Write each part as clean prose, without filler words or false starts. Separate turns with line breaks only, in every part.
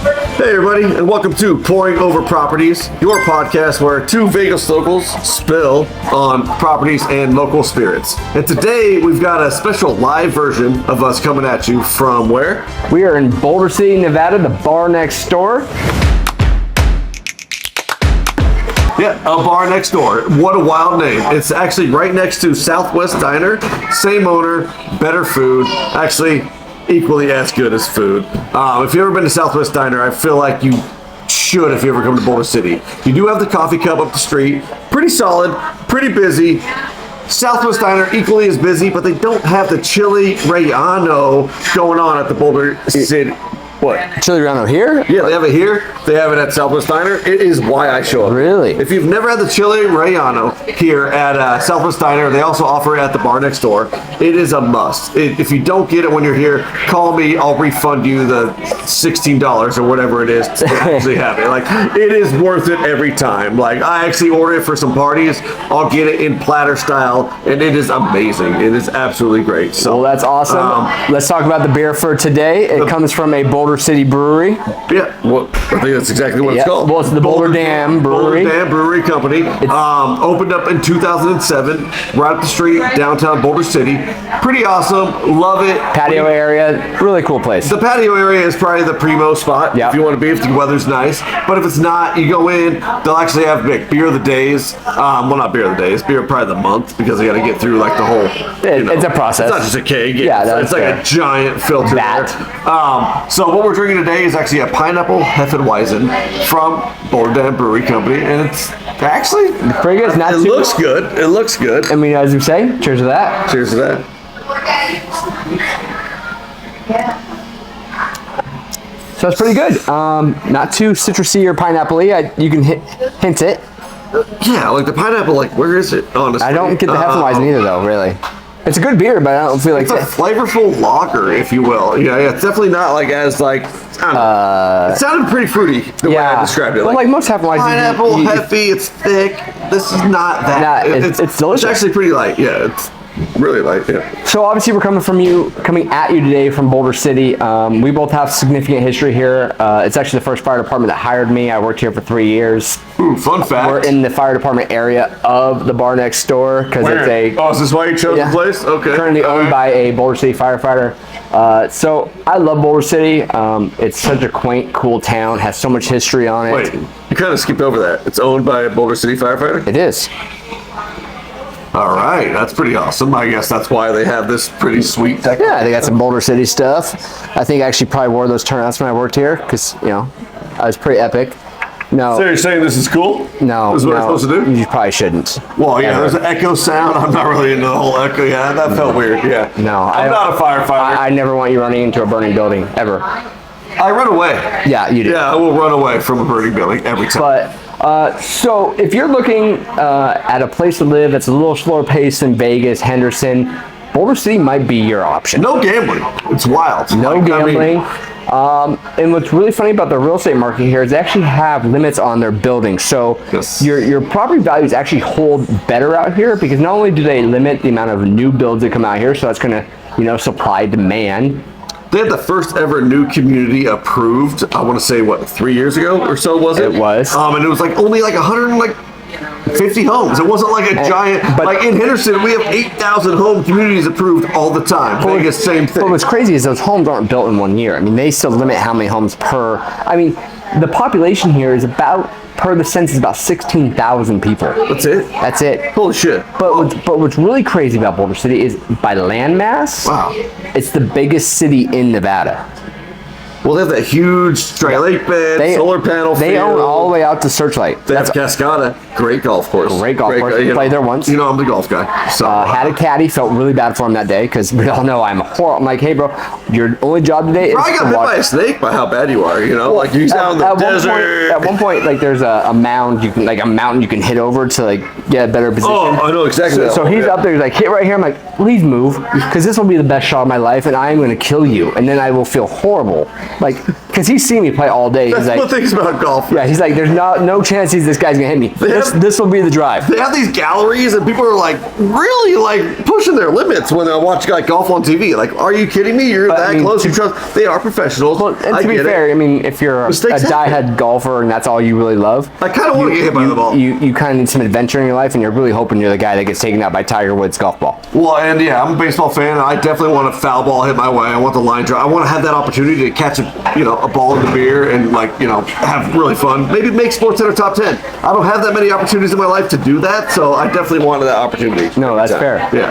Hey everybody, and welcome to Pouring Over Properties, your podcast where two Vegas locals spill on properties and local spirits. And today we've got a special live version of us coming at you from where?
We are in Boulder City, Nevada, the bar next door.
Yeah, a bar next door. What a wild name. It's actually right next to Southwest Diner. Same owner, better food. Actually, equally as good as food. If you've ever been to Southwest Diner, I feel like you should if you ever come to Boulder City. You do have the coffee cup up the street. Pretty solid, pretty busy. Southwest Diner equally as busy, but they don't have the chili relleno going on at the Boulder City. What?
Chili relleno here?
Yeah, they have it here. They have it at Southwest Diner. It is why I show up.
Really?
If you've never had the chili relleno here at Southwest Diner, they also offer it at the bar next door. It is a must. If you don't get it when you're here, call me. I'll refund you the $16 or whatever it is to actually have it. Like, it is worth it every time. Like, I actually order it for some parties. I'll get it in platter style, and it is amazing. It is absolutely great. So,
well, that's awesome. Let's talk about the beer for today. It comes from a Boulder City brewery.
Yeah, well, I think that's exactly what it's called.
Well, it's the Boulder Dam Brewery.
Boulder Dam Brewery Company. Opened up in 2007, right up the street, downtown Boulder City. Pretty awesome. Love it.
Patio area. Really cool place.
The patio area is probably the primo spot
Yep.
if you want to be, if the weather's nice. But if it's not, you go in, they'll actually have beer of the days. Well, not beer of the days, beer probably the month, because they got to get through like the whole,
it's a process.
It's not just a keg.
Yeah,
it's like a giant filter
Vat.
there. So what we're drinking today is actually a pineapple Hefeweizen from Boulder Dam Brewery Company, and it's actually
pretty good. It's not
it looks good. It looks good.
I mean, as you say, cheers to that.
Cheers to that.
So it's pretty good. Not too citrusy or pineapple-y. You can hint it.
Yeah, like the pineapple, like where is it, honestly?
I don't get the Hefeweizen either, though, really. It's a good beer, but I don't feel like
it's a flavorful lager, if you will. Yeah, it's definitely not like as like I don't know. It sounded pretty fruity the way I described it.
Well, like most Hefeweizen,
pineapple, heavy, it's thick. This is not that.
It's delicious.
It's actually pretty light. Yeah, it's really light. Yeah.
So obviously we're coming at you today from Boulder City. We both have significant history here. It's actually the first fire department that hired me. I worked here for 3 years.
Ooh, fun fact.
We're in the fire department area of the bar next door because it's a.
Oh, is this why you chose the place? Okay.
Currently owned by a Boulder City firefighter. So I love Boulder City. It's such a quaint, cool town. Has so much history on it.
Wait, you kind of skipped over that. It's owned by a Boulder City firefighter?
It is.
All right, that's pretty awesome. I guess that's why they have this pretty sweet technology.
Yeah, they got some Boulder City stuff. I think I actually probably wore those turnouts when I worked here because, I was pretty epic. No.
So you're saying this is cool?
No.
This is what I'm supposed to do?
You probably shouldn't.
Well, yeah, there's an echo sound. I'm not really into the whole echo. Yeah, that felt weird. Yeah.
No.
I'm not a firefighter.
I never want you running into a burning building, ever.
I run away.
Yeah, you do.
Yeah, I will run away from a burning building every time.
But, so if you're looking at a place to live that's a little slower paced than Vegas, Henderson, Boulder City might be your option.
No gambling. It's wild.
No gambling. And what's really funny about the real estate market here is they actually have limits on their buildings. So your property values actually hold better out here because not only do they limit the amount of new builds that come out here, so that's going to, supply demand.
They had the first ever new community approved, I want to say, 3 years ago or so, was it?
It was.
And it was only 150 homes. It wasn't like a giant, like in Henderson, we have 8,000 home communities approved all the time. Vegas, same thing.
But what's crazy is those homes aren't built in 1 year. I mean, they still limit how many homes per, the population here is about, per the census, about 16,000 people.
That's it?
That's it.
Holy shit.
But what's really crazy about Boulder City is by landmass,
wow,
it's the biggest city in Nevada.
Well, they have that huge dry lake bed, solar panel
They
field.
own all the way out to Searchlight.
That's Cascada. Great golf course.
Great golf course. Played there once.
I'm the golf guy. So
had a caddy. Felt really bad for him that day because we all know I'm horrible. I'm like, hey, bro, your only job today is
I got bit by a snake by how bad you are. Like you're out in the desert.
At one point, like there's a mound you can hit over to get a better position.
Oh, I know exactly.
So he's up there. He's like, hit right here. I'm like, please move because this will be the best shot of my life, and I am going to kill you, and then I will feel horrible. Like. because he's seen me play all day. He's
That's
like,
what things about golf.
yeah, he's like, there's no chance this guy's gonna hit me. This will be the drive.
They have these galleries, and people are like really like pushing their limits when they watch like golf on TV. Like, are you kidding me? You're that close. You trust? They are professionals.
Well, and to be fair, I mean, if you're a die-hard golfer and that's all you really love,
I kind of want to get hit by the ball.
You kind of need some adventure in your life, and you're really hoping you're the guy that gets taken out by Tiger Woods' golf ball.
Well, and yeah, I'm a baseball fan, and I definitely want a foul ball hit my way. I want the line drive. I want to have that opportunity to catch a ball in the beer and have really fun. Maybe make SportsCenter top 10. I don't have that many opportunities in my life to do that, so I definitely wanted that opportunity.
No, that's fair.
Yeah.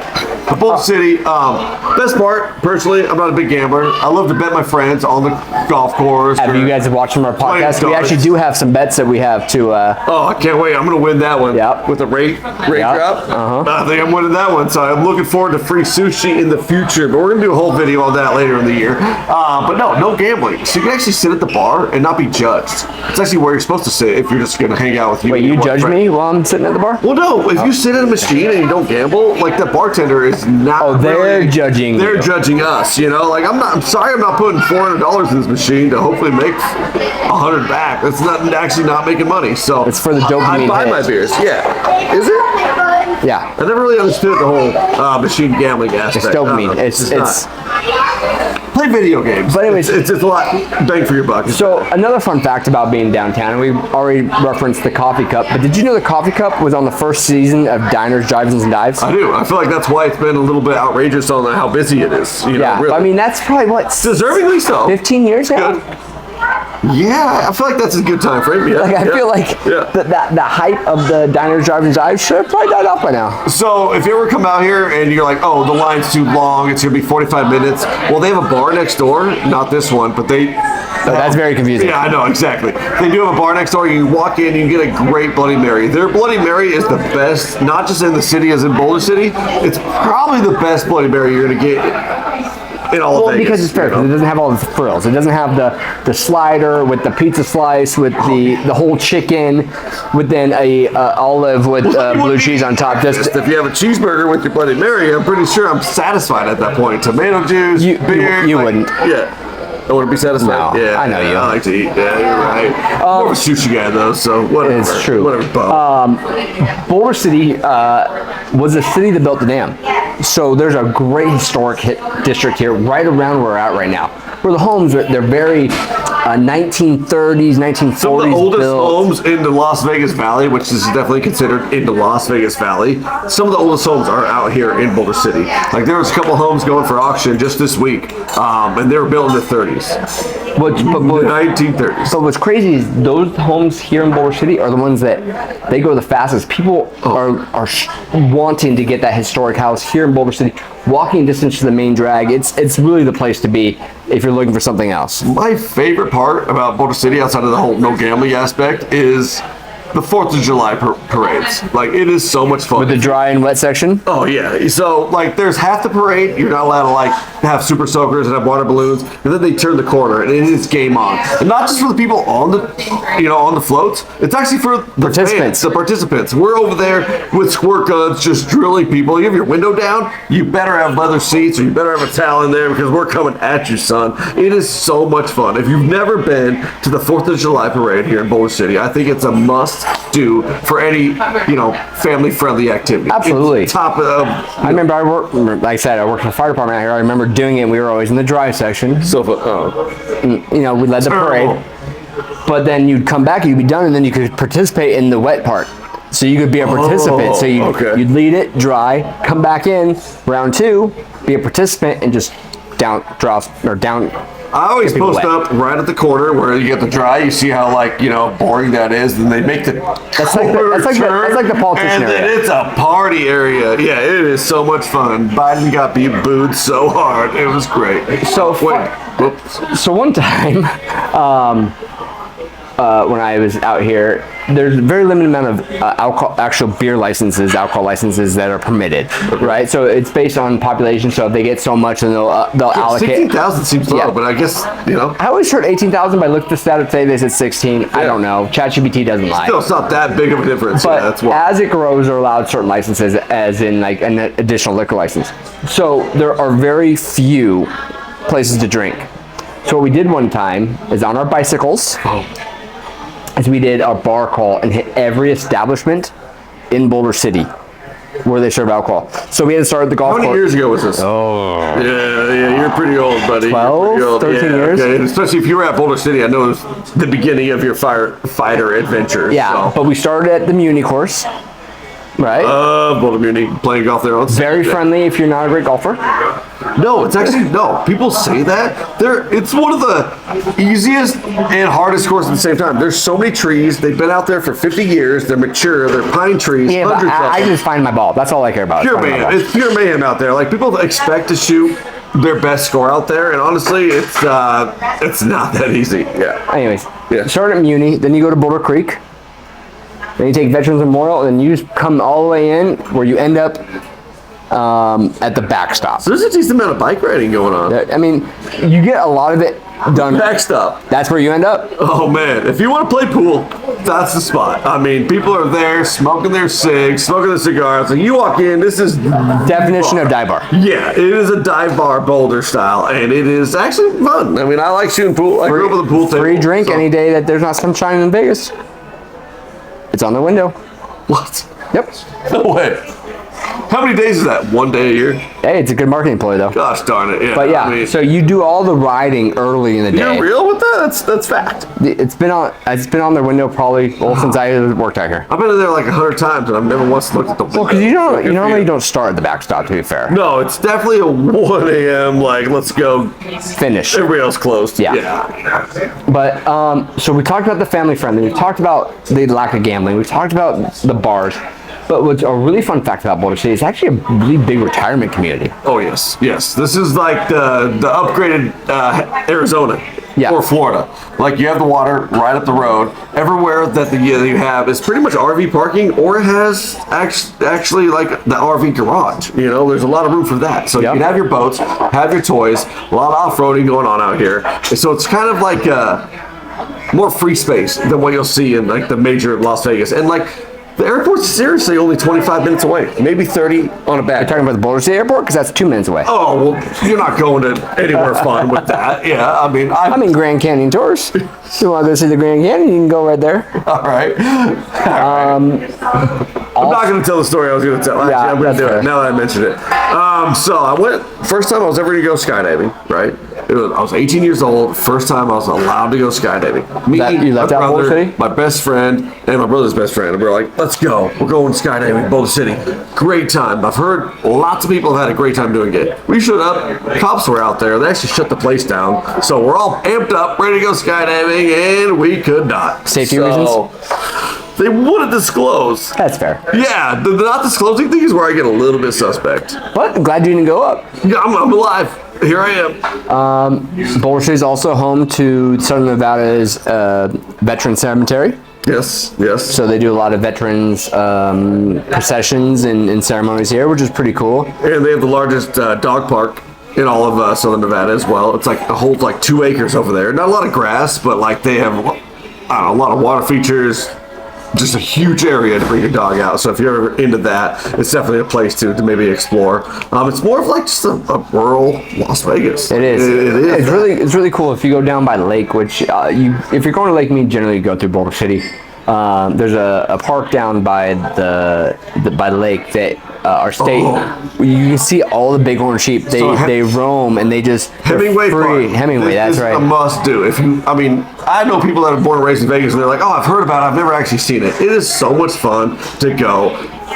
The Boulder City, best part, personally, I'm not a big gambler. I love to bet my friends on the golf course.
Have you guys watched from our podcast? We actually do have some bets that we have to.
Oh, I can't wait. I'm going to win that one.
Yep.
With a rate drop. I think I'm winning that one, so I'm looking forward to free sushi in the future, but we're going to do a whole video on that later in the year. But no gambling. So you can actually sit at the bar and not be judged. It's actually where you're supposed to sit if you're just going to hang out with you.
Wait, you judge me while I'm sitting at the bar?
Well, no. If you sit in a machine and you don't gamble, like the bartender is not.
Oh, they're judging.
They're judging us. Like I'm sorry, I'm not putting $400 in this machine to hopefully make 100 back. That's not making money. So
it's for the dopamine.
I buy my beers. Yeah. Is it?
Yeah.
I never really understood the whole machine gambling aspect.
It's dopamine. It's
play video games.
But anyways,
it's a lot bang for your buck.
So another fun fact about being downtown, and we already referenced the coffee cup, but did you know the coffee cup was on the first season of Diners, Drive-Ins, and Dives?
I do. I feel like that's why it's been a little bit outrageous on how busy it is.
Yeah,
really.
I mean that's probably what,
deservingly so.
15 years now.
Good. Yeah, I feel like that's a good time frame. Yeah,
I feel like the hype of the Diners, Drive-Ins, Dives should have probably died off by now.
So if you ever come out here and you're like, oh, the line's too long, it's gonna be 45 minutes. Well, they have a bar next door. Not this one, but they.
That's very confusing.
Yeah, I know, exactly. They do have a bar next door. You walk in, you get a great Bloody Mary. Their Bloody Mary is the best, not just in the city as in Boulder City. It's probably the best Bloody Mary you're going to get in all of Vegas.
Because it's fair, because it doesn't have all the frills. It doesn't have the slider with the pizza slice, with the whole chicken, with then a olive with blue cheese on top.
Just if you have a cheeseburger with your Bloody Mary, I'm pretty sure I'm satisfied at that point. Tomato juice, beer.
You wouldn't.
Yeah. I wouldn't be satisfied.
No,
yeah,
I know you.
I like to eat. Yeah, you're right. More of a sushi guy though, so whatever.
It's true.
Whatever.
Boulder City was the city that built the dam. So there's a great historic district here, right around where we're at right now. Where the homes they're very 1930s, 1940s
Some of the oldest
built.
homes in the Las Vegas Valley, which is definitely considered in the Las Vegas Valley. Some of the oldest homes are out here in Boulder City. Like there was a couple homes going for auction just this week, and they were built in the 30s.
But
1930s.
But what's crazy is those homes here in Boulder City are the ones that they go the fastest. People are wanting to get that historic house here in Boulder City. Walking distance to the main drag, it's really the place to be if you're looking for something else.
My favorite part about Boulder City, outside of the whole no gambling aspect, is the 4th of July parades. Like, it is so much fun.
With the dry and wet section?
Oh, yeah. So, like, there's half the parade. You're not allowed to, like, have super soakers and have water balloons. And then they turn the corner, and it is game on. And not just for the people on the, on the floats. It's actually for the
participants.
The participants. We're over there with squirt guns just drilling people. You have your window down, you better have leather seats, or you better have a towel in there because we're coming at you, son. It is so much fun. If you've never been to the 4th of July parade here in Boulder City, I think it's a must do for any family-friendly activity.
Absolutely.
It's top of.
I remember I worked for the fire department out here. I remember doing it. We were always in the dry section.
So,
we led the parade. But then you'd come back, you'd be done, and then you could participate in the wet part. So you could be a participant. So you'd lead it dry, come back in round 2, be a participant, and just down.
I always post up right at the corner where you get the dry. You see how boring that is. Then they make the
that's like the politician
and
area.
Then it's a party area. Yeah, it is so much fun. Biden got booed so hard. It was great.
So one time, when I was out here, there's a very limited amount of actual beer licenses, alcohol licenses that are permitted, right? So it's based on population. So if they get so much, then they'll allocate.
16,000 seems low, but I guess
I always heard 18,000, but I looked at the stat today. They said 16. Yeah. I don't know. ChatGPT doesn't lie.
Still, it's not that big of a difference.
But
that's why.
As it grows, they're allowed certain licenses, as in like an additional liquor license. So there are very few places to drink. So what we did one time is on our bicycles, is we did a bar crawl and hit every establishment in Boulder City where they serve alcohol. So we had to start at the golf
How many
course.
years ago was this?
Oh.
Yeah, you're pretty old, buddy.
12,
You're pretty old.
13 years.
Okay. And especially if you were at Boulder City, I know it was the beginning of your firefighter adventure.
Yeah,
so.
but we started at the Muni course, right?
Boulder Muni, playing golf there on
Very
Saturday.
friendly if you're not a great golfer.
No, it's actually, no. People say that. It's one of the easiest and hardest courses at the same time. There's so many trees. They've been out there for 50 years. They're mature. They're pine trees.
Yeah, but
hundreds of
I
them.
just find my ball. That's all I care about. is
Pure
finding my
mayhem.
ball.
It's pure mayhem out there. Like, people expect to shoot their best score out there, and honestly, it's not that easy. Yeah.
Anyways,
Yeah.
start at Muni, then you go to Boulder Creek, then you take Veterans Memorial, and then you just come all the way in where you end up at the backstop.
So there's a decent amount of bike riding going on.
I mean, you get a lot of it done.
Backstop.
That's where you end up.
Oh man, if you want to play pool, that's the spot. I mean, people are there smoking their cigs, smoking their cigars. Like, you walk in, this is
Definition of dive bar.
Yeah, it is a dive bar Boulder style, and it is actually fun. I mean, I like shooting pool. I grew up with a pool table.
Free drink
so-
any day that there's not sunshine in Vegas. It's on the window.
What?
Yep.
No way. How many days is that? One day a year?
Hey, it's a good marketing ploy though.
Gosh darn it. Yeah.
But yeah,
I mean,
so you do all the riding early in the day.
you're real with that? That's fact.
It's been on their window probably since I worked out here.
I've been in there like 100 times, and I've never once looked at the window.
Well, because you
Like,
normally don't start at the backstop, to be fair.
No, it's definitely a 1 a.m. like, let's go.
Finish.
Everybody else closed.
Yeah. But so we talked about the family friendly. We talked about the lack of gambling. We talked about the bars. But what's a really fun fact about Boulder City is actually a really big retirement community.
Oh yes. This is like the upgraded Arizona.
Yeah.
Or Florida. Like, you have the water right up the road. Everywhere that you have is pretty much RV parking, or it has actually like the RV garage. You know, there's a lot of room for that. So
Yep.
you can have your boats, have your toys, a lot of off-roading going on out here. And so it's kind of like more free space than what you'll see in like the major Las Vegas. And like, the airport's seriously only 25 minutes away, maybe 30 on a back.
Talking about the Boulder City Airport, because that's 2 minutes away.
Oh, well, you're not going to anywhere fun with that. Yeah, I mean,
I'm in Grand Canyon Tours. If you want to go see the Grand Canyon, you can go right there.
all right. I'm not going to tell the story I was going to tell. Actually,
Yeah,
I'm going
that's
to do
fair.
it now that I mentioned it. So I went, first time I was ever going to go skydiving, right? I was 18 years old, first time I was allowed to go skydiving. Me,
You left
my
out Boulder
brother,
City?
my best friend, and my brother's best friend. And we were like, let's go. We're going skydiving, Boulder City. Great time. I've heard lots of people have had a great time doing it. We showed up, cops were out there. They actually shut the place down. So we're all amped up, ready to go skydiving, and we could not.
Safety
reasons? They wouldn't disclose.
That's fair.
Yeah, the not disclosing thing is where I get a little bit suspect.
But I'm glad you didn't go up.
Yeah, I'm alive. Here I am.
Boulder City is also home to Southern Nevada's Veteran Cemetery.
Yes.
So they do a lot of veterans processions and ceremonies here, which is pretty cool.
And they have the largest dog park in all of Southern Nevada as well. It's like, it holds like 2 acres over there. Not a lot of grass, but like they have, I don't know, a lot of water features. Just a huge area to bring your dog out. So if you're ever into that, it's definitely a place to maybe explore. It's more of like just a rural Las Vegas.
It is.
It is.
It's really cool if you go down by the lake, which if you're going to Lake Mead, generally you go through Boulder City. There's a park down by by the lake that our state. You can see all the bighorn sheep. They roam and they just
Hemingway
free.
Park.
Hemingway,
This
that's
is
right.
a must do. I know people that are born and raised in Vegas, and they're like, "Oh, I've heard about it. I've never actually seen it." It is so much fun to go.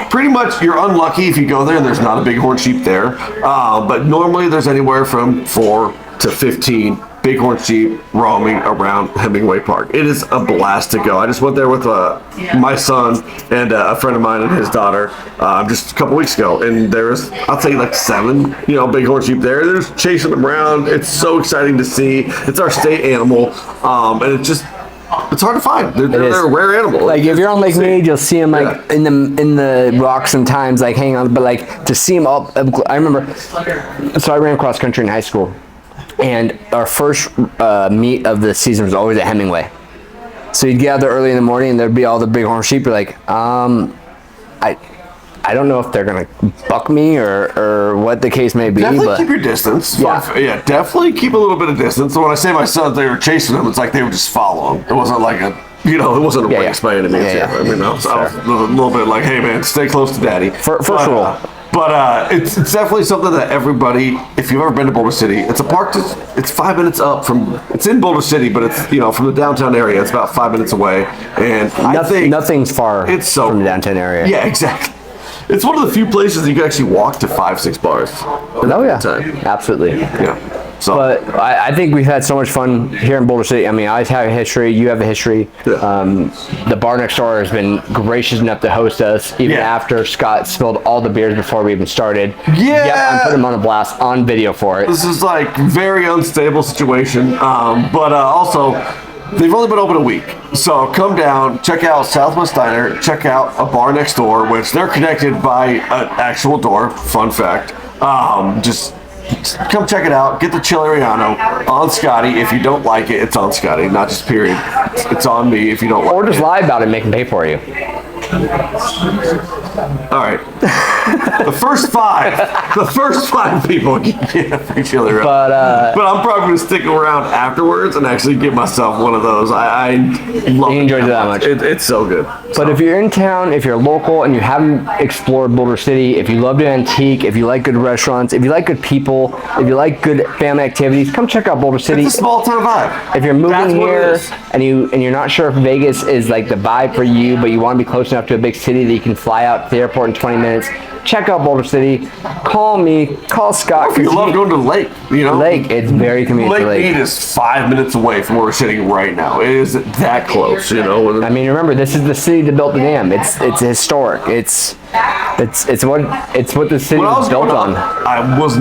Pretty much, you're unlucky if you go there and there's not a bighorn sheep there. But normally, there's anywhere from 4 to 15 bighorn sheep roaming around Hemingway Park. It is a blast to go. I just went there with my son and a friend of mine and his daughter just a couple weeks ago, and there's, I'll tell you, like 7 bighorn sheep there. They're just chasing them around. It's so exciting to see. It's our state animal, and it's hard to find. They're a rare animal.
Like if you're on Lake Mead, you'll see them like in the rocks sometimes, like hanging on. But like to see them up, I remember. So I ran cross country in high school, and our first meet of the season was always at Hemingway. So you'd get out there early in the morning, and there'd be all the bighorn sheep. You're like, I don't know if they're gonna buck me or what the case may be.
Definitely
but
keep your distance.
Yeah.
Definitely keep a little bit of distance. So when I say my sons, they were chasing them, it's like they would just follow them. It wasn't like it wasn't a race by any means.
Yeah.
I mean, I was a little bit like, hey man, stay close to daddy.
First rule.
But it's definitely something that everybody, if you've ever been to Boulder City, it's a park it's 5 minutes up from, it's in Boulder City, but it's, from the downtown area, it's about 5 minutes away. And I think
nothing's far from the downtown area.
Yeah, exactly. It's one of the few places you can actually walk to 5-6 bars.
Oh yeah, absolutely.
Yeah. So,
but I think we've had so much fun here in Boulder City. I mean, I have a history. You have a history.
Yeah.
The bar next door has been gracious enough to host us, even after Scott spilled all the beers before we even started.
Yeah.
Yep, I'm putting him on a blast on video for it.
This is like very unstable situation, but also they've only been open a week. So come down, check out Southwest Diner, check out a bar next door, which they're connected by an actual door. Fun fact. Just come check it out. Get the Chileriano on Scotty. If you don't like it, it's on Scotty, not just period. It's on me if you don't like it.
Or just lie about it and make him pay for you.
All right. The first five people get a free Chileriano. But I'm probably going to stick around afterwards and actually get myself one of those. I love it.
You enjoyed it that much.
It's so good.
But if you're in town, if you're local and you haven't explored Boulder City, if you love the antique, if you like good restaurants, if you like good people, if you like good family activities, come check out Boulder City.
It's a small town vibe.
If you're moving here and you're not sure if Vegas is like the vibe for you, but you want to be close enough to a big city that you can fly out to the airport in 20 minutes, check out Boulder City. Call me, call Scott.
If you love going to the lake,
Lake, it's very convenient.
Lake Mead is 5 minutes away from where we're sitting right now. It is that close,
I mean, remember, this is the city that built the dam. It's historic. It's what the city was built on.
I was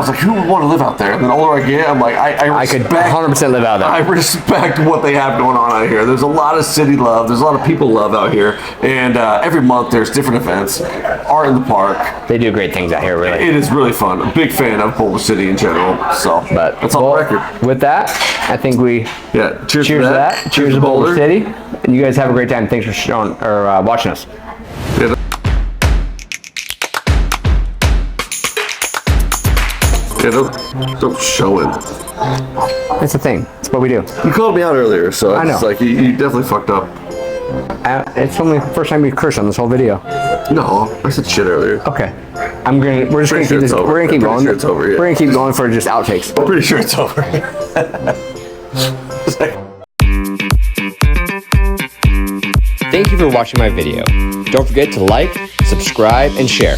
like, who would want to live out there? And the older I get, I'm like, I
could 100% live out there.
I respect what they have going on out here. There's a lot of city love. There's a lot of people love out here. And every month there's different events. Art in the park.
They do great things out here, really.
It is really fun. I'm a big fan of Boulder City in general. So,
but
that's on the record.
With that, I think we
cheers to that.
Cheers to Boulder City. And you guys have a great time. Thanks for watching us.
Don't show it.
That's the thing. It's what we do.
You called me out earlier, so
I know.
It's like you definitely fucked up.
It's only the first time you cursed on this whole video.
No, I said shit earlier.
Okay. We're just gonna keep this. We're gonna keep going.
Sure it's over, yeah.
We're gonna keep going for just outtakes.
I'm pretty sure it's over.
Thank you for watching my video. Don't forget to like, subscribe, and share.